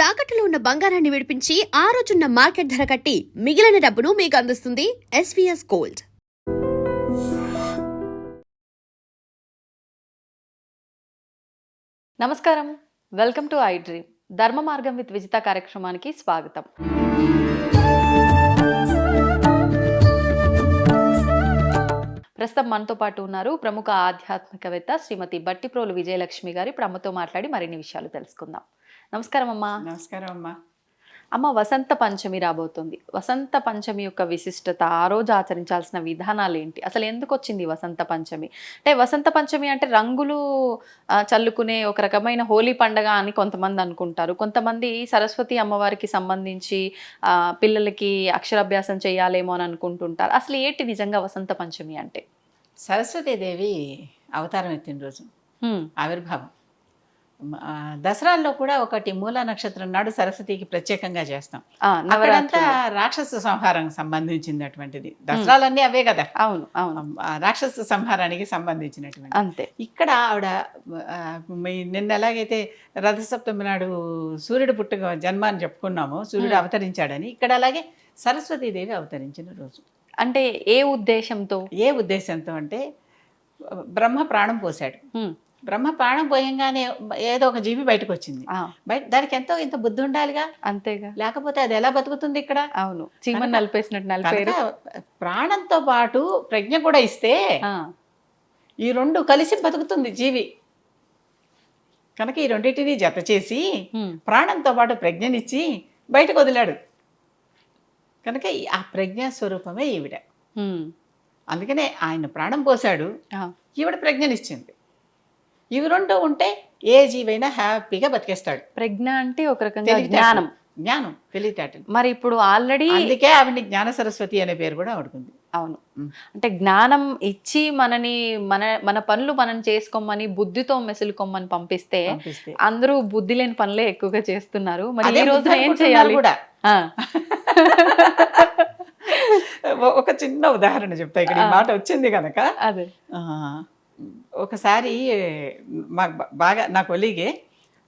తాకట్టులో ఉన్న బంగారాన్ని విడిపించి ఆ రోజున్న మార్కెట్ ధర కట్టి మిగిలిన డబ్బును మీకు అందిస్తుంది ఎస్వీఎస్ గోల్డ్. నమస్కారం, వెల్కమ్ టు ఐ డ్రీమ్. ధర్మ మార్గం విత్ విజిత కార్యక్రమానికి స్వాగతం. ప్రస్తుతం మనతో పాటు ఉన్నారు ప్రముఖ ఆధ్యాత్మికవేత్త శ్రీమతి బట్టిప్రోలు విజయలక్ష్మి గారు. ఇప్పుడు అమ్మతో మాట్లాడి మరిన్ని విషయాలు తెలుసుకుందాం. నమస్కారం అమ్మా. నమస్కారం అమ్మా. అమ్మ, వసంత పంచమి రాబోతుంది. వసంత పంచమి యొక్క విశిష్టత, ఆ రోజు ఆచరించాల్సిన విధానాలు ఏంటి, అసలు ఎందుకు వచ్చింది వసంత పంచమి? అంటే వసంత పంచమి అంటే రంగులు చల్లుకునే ఒక రకమైన హోలీ పండగ అని కొంతమంది అనుకుంటారు. కొంతమంది సరస్వతి అమ్మవారికి సంబంధించి పిల్లలకి అక్షరాభ్యాసం చేయాలేమో అని అనుకుంటుంటారు. అసలు ఏంటి నిజంగా వసంత పంచమి అంటే? సరస్వతీదేవి అవతారం ఎత్తిన రోజు, ఆవిర్భావం. దసరాల్లో కూడా ఒకటి మూలా నక్షత్రం నాడు సరస్వతికి ప్రత్యేకంగా చేస్తాం. అక్కడంతా రాక్షస సంహారం సంబంధించినటువంటిది. దసరాలన్నీ అవే కదా. అవును అవును, రాక్షస సంహారానికి సంబంధించినటువంటి. అంతే. ఇక్కడ ఆవిడ నిన్న ఎలాగైతే రథసప్తమి నాడు సూర్యుడు పుట్టుక జన్మ అని చెప్పుకున్నామో, సూర్యుడు అవతరించాడని, ఇక్కడ అలాగే సరస్వతీదేవి అవతరించిన రోజు. అంటే ఏ ఉద్దేశంతో? ఏ ఉద్దేశంతో అంటే బ్రహ్మ ప్రాణం పోశాడు. బ్రహ్మ ప్రాణం పోయంగానే ఏదో ఒక జీవి బయటకు వచ్చింది. దానికి ఎంతో ఇంత బుద్ధి ఉండాలిగా. అంతేగా, లేకపోతే అది ఎలా బతుకుతుంది ఇక్కడ? అవును, చీమని నలిపేసినట్టు నలిపేరు. ప్రాణంతో పాటు ప్రజ్ఞ కూడా ఇస్తే ఈ రెండు కలిసి బతుకుతుంది జీవి. కనుక ఈ రెండింటిని జత చేసి ప్రాణంతో పాటు ప్రజ్ఞనిచ్చి బయటకు వదిలాడు. కనుక ఆ ప్రజ్ఞా స్వరూపమే ఈవిడ. అందుకనే ఆయన ప్రాణం పోశాడు, ఈవిడ ప్రజ్ఞనిచ్చింది. ఇవి రెండు ఉంటే ఏ జీవైనా హ్యాపీగా బతికేస్తాడు. ప్రజ్ఞ అంటే ఒక రకంగా జ్ఞానం, జ్ఞానం, తెలివితేటలు. మరి ఇప్పుడు ఆల్రెడీ అందుకే ఆవిడ జ్ఞాన సరస్వతి అనే పేరు కూడా ఆవిడకుంది. అవును, అంటే జ్ఞానం ఇచ్చి మనని మన పనులు మనం చేసుకోమని, బుద్ధితో మెసులుకోమని పంపిస్తే అందరూ బుద్ధి లేని పనులే ఎక్కువగా చేస్తున్నారు. మరి ఈ రోజు ఏం చేయాలి కూడా? ఒక చిన్న ఉదాహరణ చెప్తా, ఇక్కడ ఈ మాట వచ్చింది కనుక. అదే, ఒకసారి బాగా నా కొలీగే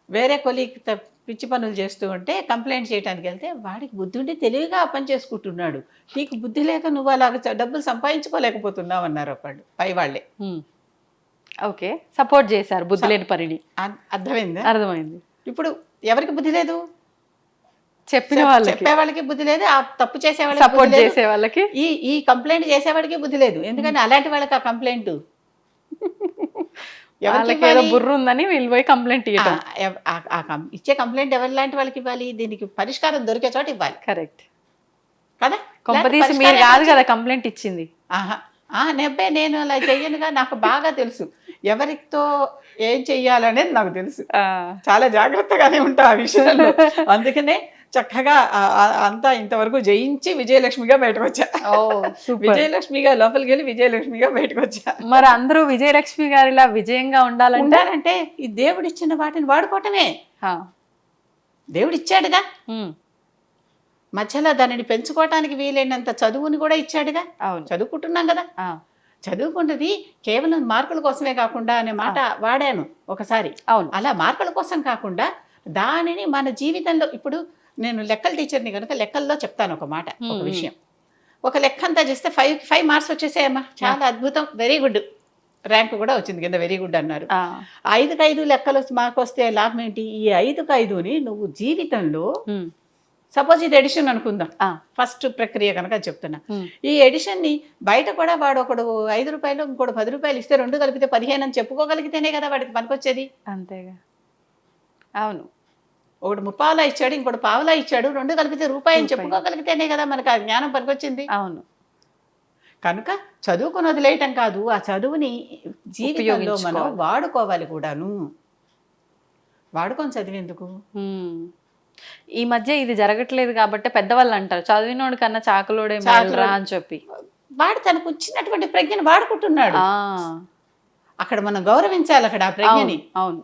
వేరే కొలీగ్ పిచ్చి పనులు చేస్తూ ఉంటే కంప్లైంట్ చేయడానికి వెళ్తే, వాడికి బుద్ధి ఉండి తెలివిగా ఆ పని చేసుకుంటున్నాడు, నీకు బుద్ధి లేక నువ్వు అలాగ డబ్బులు సంపాదించుకోలేకపోతున్నావు అన్నారు ఒకళ్ళు, పై వాళ్ళే. ఓకే, సపోర్ట్ చేశారు బుద్ధి లేని పనిని. అర్థమైంది? అర్థమైంది. ఇప్పుడు ఎవరికి బుద్ధి లేదు? చెప్పే వాళ్ళకి బుద్ధి లేదు, ఆ తప్పు చేసే వాళ్ళకి, సపోర్ట్ చేసే వాళ్ళకి, ఈ కంప్లైంట్ చేసేవాడికి బుద్ధి లేదు. ఎందుకని అలాంటి వాళ్ళకి ఆ కంప్లైంట్ బుర్ర ఉందని వీళ్ళు పోయి కంప్లైంట్ ఇచ్చే కంప్లైంట్ ఎవరి లాంటి వాళ్ళకి ఇవ్వాలి? దీనికి పరిష్కారం దొరికే చోట ఇవ్వాలి. కరెక్ట్ కదా. కొంపదీసి మీరు కాదు కదా కంప్లైంట్ ఇచ్చింది. నెబ్బే నేను అలా చెయ్యనుగా, నాకు బాగా తెలుసు ఎవరితో ఏం చెయ్యాలనేది నాకు తెలుసు. చాలా జాగ్రత్తగానే ఉంటా ఆ విషయంలో. అందుకనే చక్కగా అంతా ఇంతవరకు జయించి విజయలక్ష్మిగా బయటకు వచ్చా. విజయలక్ష్మిగా లోపలికి వెళ్ళి విజయలక్ష్మిగా బయటకు వచ్చా. మరి అందరూ విజయలక్ష్మి గారిలా విజయంగా ఉండాలంటే ఈ దేవుడు ఇచ్చిన వాటిని వాడుకోవటమే. దేవుడు ఇచ్చాడుగా, మధ్యలో దానిని పెంచుకోవటానికి వీలైనంత చదువుని కూడా ఇచ్చాడుగా. చదువుకుంటున్నాం కదా. చదువుకున్నది కేవలం మార్కుల కోసమే కాకుండా అనే మాట వాడాను ఒకసారి. అలా మార్కుల కోసం కాకుండా దానిని మన జీవితంలో, ఇప్పుడు నేను లెక్కల టీచర్ని కనుక లెక్కల్లో చెప్తాను ఒక మాట, ఒక విషయం. ఒక లెక్క అంతా చేస్తే 5 మార్క్స్ వచ్చేసాయమ్మా, చాలా అద్భుతం, వెరీ గుడ్, ర్యాంక్ కూడా వచ్చింది కింద, వెరీ గుడ్ అన్నారు. 5కి 5 లెక్కలు మార్క్ వస్తే లాభం ఏంటి? ఈ 5కి 5ని నువ్వు జీవితంలో, సపోజ్ ఇది ఎడిషన్ అనుకుందాం, ఫస్ట్ ప్రక్రియ కనుక చెప్తున్నా, ఈ ఎడిషన్ ని బయట కూడా వాడు ఒకడు 5 రూపాయలు ఇంకోటి 10 రూపాయలు ఇస్తే 2 కలిపితే 15 అని చెప్పుకోగలిగితేనే కదా వాడికి పనికొచ్చేది. అంతేగా. అవును, ఒకటి 30 పావలా ఇచ్చాడు, ఇంకోటి పావలా ఇచ్చాడు, 2 కలిపితే రూపాయి అని చెప్పుకోగలిగితేనే కదా మనకు ఆ జ్ఞానం పనికొచ్చింది. అవును. కనుక చదువుకుని వదిలేయటం కాదు, ఆ చదువుని జీవితంలో మనం వాడుకోవాలి కూడాను. వాడుకొని చదివేందుకు? ఈ మధ్య ఇది జరగట్లేదు కాబట్టి పెద్దవాళ్ళు అంటారు, చదివినోడు కన్నా చాకలోడే మేలురా అని చెప్పి. వాడు తనకు వచ్చినటువంటి ప్రజ్ఞని వాడుకుంటున్నాడు. అక్కడ మనం గౌరవించాలి అక్కడ ఆ ప్రజ్ఞని. అవును,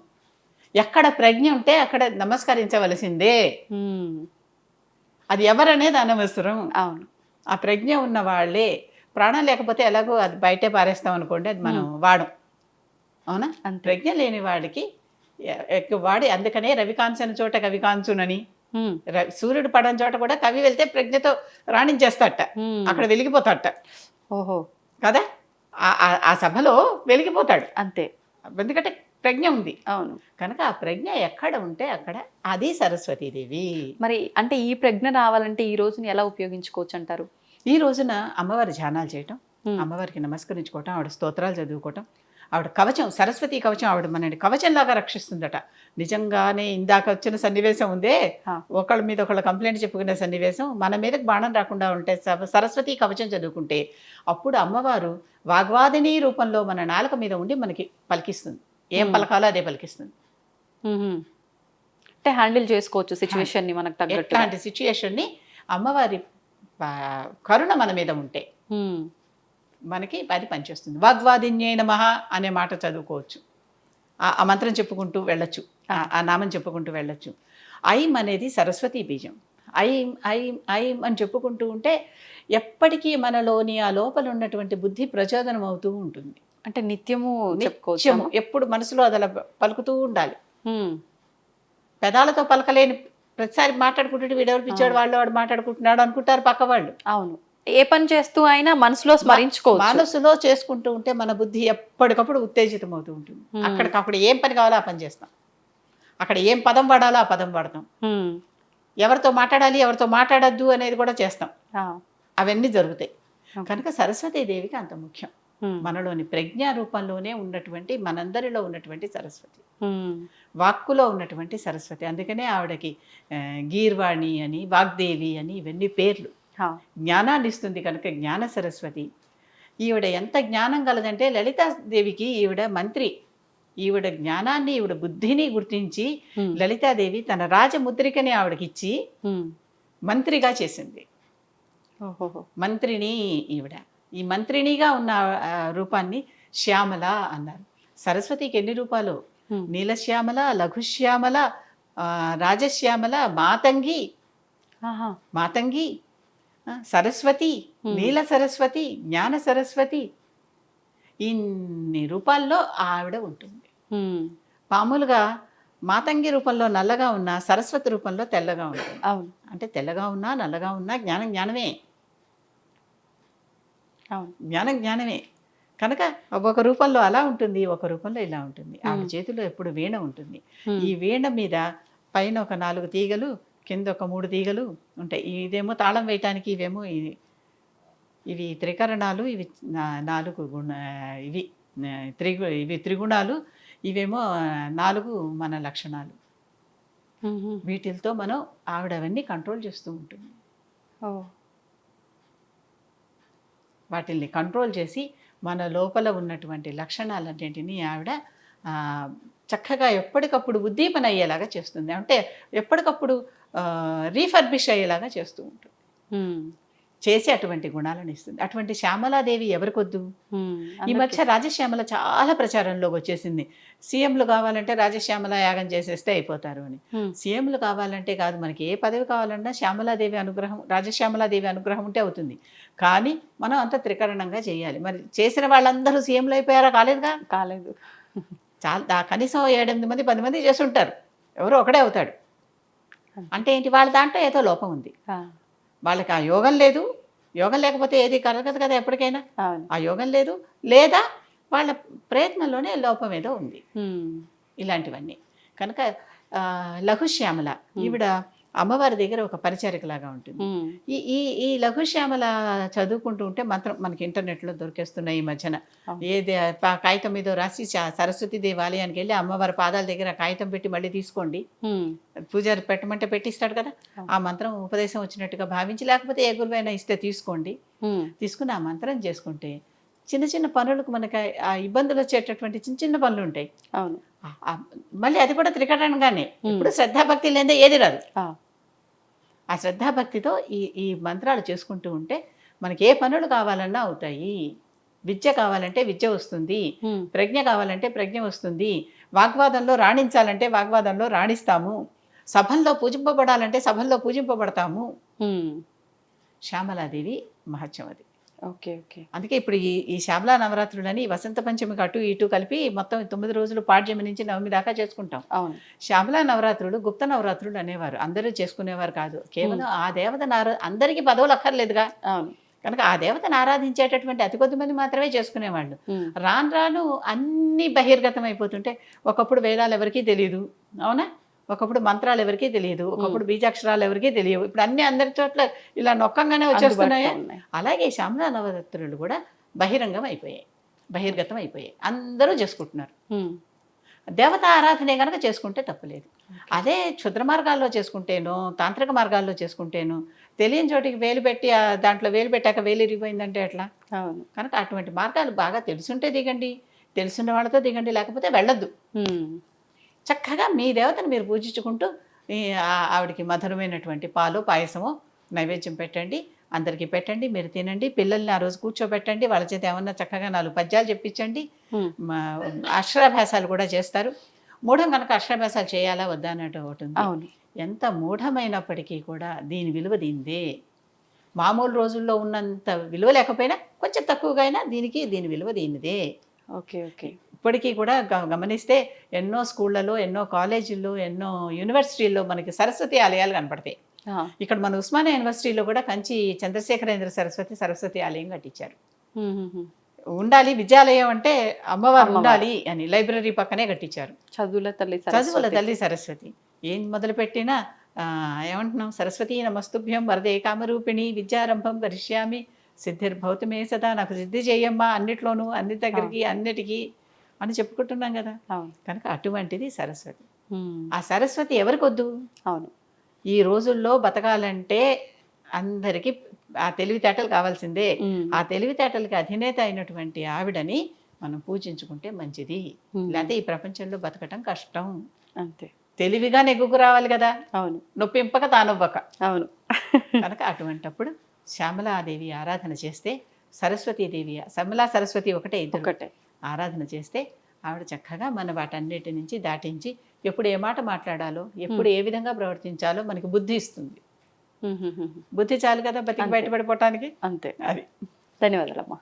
ఎక్కడ ప్రజ్ఞ ఉంటే అక్కడ నమస్కరించవలసిందే. అది ఎవరనేది అనవసరం. అవును, ఆ ప్రజ్ఞ ఉన్న వాళ్ళే. ప్రాణం లేకపోతే ఎలాగో అది బయటే పారేస్తాం అనుకోండి, అది మనం వాడం. అవునా? ప్రజ్ఞ లేని వాడికి వాడి, అందుకనే రవికాంచన చోట కవికాంచునని సూర్యుడు పడని చోట కూడా కవి వెళ్తే ప్రజ్ఞతో రాణించేస్తాట, అక్కడ వెలిగిపోతాట. ఓహో, కదా, ఆ సభలో వెలిగిపోతాడు అంతే. ఎందుకంటే ప్రజ్ఞ ఉంది. అవును. కనుక ఆ ప్రజ్ఞ ఎక్కడ ఉంటే అక్కడ అది సరస్వతీదేవి. మరి అంటే ఈ ప్రజ్ఞ రావాలంటే ఈ రోజుని ఎలా ఉపయోగించుకోవచ్చు అంటారు? ఈ రోజున అమ్మవారి ధ్యానాలు చేయటం, అమ్మవారికి నమస్కరించుకోవటం, ఆవిడ స్తోత్రాలు చదువుకోవటం, ఆవిడ కవచం, సరస్వతి కవచం ఆవిడ మనని కవచంలాగా రక్షిస్తుందట. నిజంగానే ఇందాక వచ్చిన సన్నివేశం ఉందే, ఒకళ్ళ మీద ఒకళ్ళ కంప్లైంట్ చెప్పుకునే సన్నివేశం, మన మీదకి బాణం రాకుండా ఉంటే సరస్వతి కవచం చదువుకుంటే అప్పుడు అమ్మవారు వాగ్వాదిని రూపంలో మన నాలుక మీద ఉండి మనకి పలికిస్తుంది. ఏం పలకాలో అదే పలికిస్తుంది. అంటే హ్యాండిల్ చేసుకోవచ్చు సిచ్యువేషన్ని మనకు తగ్గట్టు. ఇట్లాంటి సిచ్యుయేషన్ని అమ్మవారి కరుణ మన మీద ఉంటే మనకి అది పనిచేస్తుంది. వాగ్వాదిన్యై నమః అనే మాట చదువుకోవచ్చు, ఆ మంత్రం చెప్పుకుంటూ వెళ్ళొచ్చు, ఆ నామం చెప్పుకుంటూ వెళ్ళొచ్చు. ఐం అనేది సరస్వతి బీజం. ఐం ఐం ఐం అని చెప్పుకుంటూ ఉంటే ఎప్పటికీ మనలోని ఆ లోపల ఉన్నటువంటి బుద్ధి ప్రచోదనం అవుతూ ఉంటుంది. అంటే నిత్యము చెప్పుకోవచ్చు, నిత్యము ఎప్పుడు మనసులో అది అలా పలుకుతూ ఉండాలి. పెదాలతో పలకలేని ప్రతిసారి మాట్లాడుకుంటుంటే వీడెవరు పిచ్చాడు, వాడు మాట్లాడుకుంటున్నాడు అనుకుంటారు పక్క వాళ్ళు. అవును, ఏ పని చేస్తూ అయినా మనసులో స్మరించుకోవచ్చు. మనసులో చేసుకుంటూ ఉంటే మన బుద్ధి ఎప్పటికప్పుడు ఉత్తేజితం అవుతూ ఉంటుంది. అక్కడికప్పుడు ఏం పని కావాలో ఆ పని చేస్తాం, అక్కడ ఏం పదం వాడాలో ఆ పదం వాడతాం, ఎవరితో మాట్లాడాలి ఎవరితో మాట్లాడద్దు అనేది కూడా చేస్తాం. అవన్నీ జరుగుతాయి. కనుక సరస్వతీదేవికి అంత ముఖ్యం. మనలోని ప్రజ్ఞా రూపంలోనే ఉన్నటువంటి, మనందరిలో ఉన్నటువంటి సరస్వతి, వాక్కులో ఉన్నటువంటి సరస్వతి. అందుకనే ఆవిడకి గీర్వాణి అని, వాగ్దేవి అని ఇవన్నీ పేర్లు. జ్ఞానాన్ని ఇస్తుంది కనుక జ్ఞాన సరస్వతి. ఈవిడ ఎంత జ్ఞానం కలదంటే లలితాదేవికి ఈవిడ మంత్రి. ఈవిడ జ్ఞానాన్ని, ఈవిడ బుద్ధిని గుర్తించి లలితాదేవి తన రాజముద్రికని ఆవిడకిచ్చి మంత్రిగా చేసింది. మంత్రిని ఈవిడ. ఈ మంత్రినిగా ఉన్న రూపాన్ని శ్యామల అన్నారు. సరస్వతికి ఎన్ని రూపాలు? నీలశ్యామల, లఘుశ్యామల, రాజశ్యామల, మాతంగి, మాతంగి, సరస్వతి, నీల సరస్వతి, జ్ఞాన సరస్వతి, ఇన్ని రూపాల్లో ఆవిడ ఉంటుంది. మామూలుగా మాతంగి రూపంలో నల్లగా ఉన్న, సరస్వతి రూపంలో తెల్లగా ఉంటుంది. అవును, అంటే తెల్లగా ఉన్నా నల్లగా ఉన్నా జ్ఞానం జ్ఞానమే. అవును, జ్ఞానం జ్ఞానమే. కనుక ఒక రూపంలో అలా ఉంటుంది, ఒక రూపంలో ఇలా ఉంటుంది. ఆవిడ చేతిలో ఎప్పుడు వీణ ఉంటుంది. ఈ వీణ మీద పైన ఒక 4 తీగలు, కింద ఒక 3 తీగలు ఉంటాయి. ఇదేమో తాళం వేయటానికి, ఇవేమో ఇవి త్రికరణాలు, ఇవి 4 ఇవి త్రిగుణాలు, ఇవేమో 4 మన లక్షణాలు. వీటితో మనం ఆవిడ అవన్నీ కంట్రోల్ చేస్తూ ఉంటుంది. వాటిల్ని కంట్రోల్ చేసి మన లోపల ఉన్నటువంటి లక్షణాలన్నింటినీ ఆవిడ చక్కగా ఎప్పటికప్పుడు ఉద్దీపన అయ్యేలాగా చేస్తుంది. అంటే ఎప్పటికప్పుడు రీఫర్బిష్ అయ్యేలాగా చేస్తూ ఉంటుంది. చేసి అటువంటి గుణాలను ఇస్తుంది. అటువంటి శ్యామలాదేవి ఎవరికొద్దు? ఈ మధ్య రాజశ్యామల చాలా ప్రచారంలోకి వచ్చేసింది. సీఎంలు కావాలంటే రాజశ్యామల యాగం చేసేస్తే అయిపోతారు అని. సీఎంలు కావాలంటే కాదు, మనకి ఏ పదవి కావాలన్నా శ్యామలాదేవి అనుగ్రహం, రాజశ్యామలాదేవి అనుగ్రహం ఉంటే అవుతుంది. కానీ మనం అంత త్రికరణంగా చేయాలి. మరి చేసిన వాళ్ళందరూ సీఎంలు అయిపోయారా? కాలేదుగా. కాలేదు. చాలా కనీసం 7-8 మంది 10 మంది చేసి ఉంటారు, ఎవరో ఒకడే అవుతాడు. అంటే ఏంటి? వాళ్ళ దాంట్లో ఏదో లోపం ఉంది. వాళ్ళకి ఆ యోగం లేదు. యోగం లేకపోతే ఏది కలగదు కదా ఎప్పటికైనా. ఆ యోగం లేదు, లేదా వాళ్ళ ప్రయత్నంలోనే లోపం ఏదో ఉంది. ఇలాంటివన్నీ. కనుక లఘుశ్యామల ఈవిడ అమ్మవారి దగ్గర ఒక పరిచారికలాగా ఉంటుంది. ఈ లఘుశ్యామల చదువుకుంటూ ఉంటే మంత్రం మనకి ఇంటర్నెట్లో దొరికేస్తున్నాయి ఈ మధ్యన. ఏది కాగితం మీద రాసి సరస్వతి దేవాలయానికి వెళ్ళి అమ్మవారి పాదాల దగ్గర కాగితం పెట్టి మళ్ళీ తీసుకోండి, పూజారి పెట్టమంటే పెట్టిస్తాడు కదా, ఆ మంత్రం ఉపదేశం వచ్చినట్టుగా భావించి, లేకపోతే ఏ గురువైనా ఇస్తే తీసుకోండి, తీసుకుని ఆ మంత్రం చేసుకుంటే చిన్న చిన్న పనులకు మనకి ఆ ఇబ్బందులు వచ్చేటటువంటి చిన్న చిన్న పనులు ఉంటాయి. అవును, మళ్ళీ అది కూడా ఇప్పుడు శ్రద్ధాభక్తి లేదా ఏది రాదు. ఆ శ్రద్ధాభక్తితో ఈ మంత్రాలు చేసుకుంటూ ఉంటే మనకి ఏ పనులు కావాలన్నా అవుతాయి. విద్య కావాలంటే విద్య వస్తుంది, ప్రజ్ఞ కావాలంటే ప్రజ్ఞ వస్తుంది, వాగ్వాదంలో రాణించాలంటే వాగ్వాదంలో రాణిస్తాము, సభల్లో పూజింపబడాలంటే సభల్లో పూజింపబడతాము. శ్యామలాదేవి మహత్యం అది. Okay okay. అందుకే ఇప్పుడు ఈ శ్యామలా నవరాత్రులని వసంత పంచమికి అటు ఇటు కలిపి మొత్తం 9 రోజులు పాడ్యమి నుంచి నవమి దాకా చేసుకుంటాం. అవును. శ్యామలా నవరాత్రులు గుప్త నవరాత్రులు అనేవారు. అందరూ చేసుకునేవారు కాదు. కేవలం ఆ దేవతను అందరికీ పదవులు అక్కర్లేదుగా. అవును. కనుక ఆ దేవతను ఆరాధించేటటువంటి అతి కొద్ది మంది మాత్రమే చేసుకునేవాళ్ళు. రాను రాను అన్నీ బహిర్గతం అయిపోతుంటే ఒకప్పుడు వేదాలు ఎవరికీ తెలియదు, అవునా? ఒకప్పుడు మంత్రాలు ఎవరికీ తెలియదు, ఒకప్పుడు బీజాక్షరాలు ఎవరికీ తెలియవు. ఇప్పుడు అన్ని అందరి చోట్ల ఇలా నొక్కంగానే వచ్చేస్తున్నాయి. అలాగే శ్యామలా నవరాత్రులు కూడా బహిర్గతం అయిపోయాయి, అందరూ చేసుకుంటున్నారు. దేవతా ఆరాధనే కనుక చేసుకుంటే తప్పులేదు. అదే క్షుద్ర మార్గాల్లో చేసుకుంటేనో తాంత్రిక మార్గాల్లో చేసుకుంటేనో తెలియని చోటికి వేలు పెట్టి దాంట్లో వేలు పెట్టాక వేలు ఇరిగిపోయిందంటే ఎట్లా? కనుక అటువంటి మార్గాలు బాగా తెలుసుంటే దిగండి, తెలుసున్న వాళ్ళతో దిగండి, లేకపోతే వెళ్ళొద్దు. చక్కగా మీ దేవతను మీరు పూజించుకుంటూ ఆవిడకి మధురమైనటువంటి పాలు పాయసమో నైవేద్యం పెట్టండి, అందరికీ పెట్టండి, మీరు తినండి. పిల్లల్ని ఆ రోజు కూర్చోబెట్టండి, వాళ్ళ చేత ఏమన్నా చక్కగా 4 పద్యాలు చెప్పించండి. అక్షరాభ్యాసాలు కూడా చేస్తారు. మూఢం కనుక అక్షరాభ్యాసాలు చేయాలా వద్దా అన్నట్టు ఒకటి ఉంది. ఎంత మూఢమైనప్పటికీ కూడా దీని విలువ దీనిదే. మామూలు రోజుల్లో ఉన్నంత విలువ లేకపోయినా కొంచెం తక్కువగా అయినా దీని విలువ దీనిదే. Okay okay. ఇప్పటికీ కూడా గమనిస్తే ఎన్నో స్కూళ్ళలో, ఎన్నో కాలేజీల్లో, ఎన్నో యూనివర్సిటీల్లో మనకి సరస్వతి ఆలయాలు కనపడతాయి. ఇక్కడ మన ఉస్మానియా యూనివర్సిటీలో కూడా కంచి చంద్రశేఖరేంద్ర సరస్వతి ఆలయం కట్టించారు. ఉండాలి విద్యాలయం అంటే అమ్మవారు ఉండాలి అని లైబ్రరీ పక్కనే కట్టించారు. చదువుల తల్లి సరస్వతి. ఏం మొదలుపెట్టినా ఏమంటున్నాం, సరస్వతీ నమస్తుభ్యం వరదే కామరూపిణి విద్యారంభం కరిష్యామి సిద్ధిర్భౌతమే సదా, నాకు సిద్ధి చేయమ్మా అన్నిట్లోనూ, అన్ని దగ్గరికి, అన్నిటికీ అని చెప్పుకుంటున్నాం కదా. కనుక అటువంటిది సరస్వతి. ఆ సరస్వతి ఎవరికి వద్దు? అవును. ఈ రోజుల్లో బతకాలంటే అందరికీ ఆ తెలివితేటలు కావాల్సిందే. ఆ తెలివితేటలకి అధినేత అయినటువంటి ఆవిడని మనం పూజించుకుంటే మంచిది. లేకపోతే ఈ ప్రపంచంలో బతకటం కష్టం. అంతే. తెలివిగా నెగ్గుకు రావాలి కదా. అవును. నొప్పింపక తానొవ్వక. అవును. కనుక అటువంటప్పుడు శ్యామలాదేవి ఆరాధన చేస్తే, సరస్వతీదేవి, సరస్వతి ఒకటే ఆరాధన చేస్తే ఆవిడ చక్కగా మన వాటన్నిటి నుంచి దాటించి ఎప్పుడు ఏ మాట మాట్లాడాలో, ఎప్పుడు ఏ విధంగా ప్రవర్తించాలో మనకి బుద్ధి ఇస్తుంది. బుద్ధి చాలు కదా బతికి బయటపడిపోవటానికి. అంతే. అది. ధన్యవాదాలమ్మా.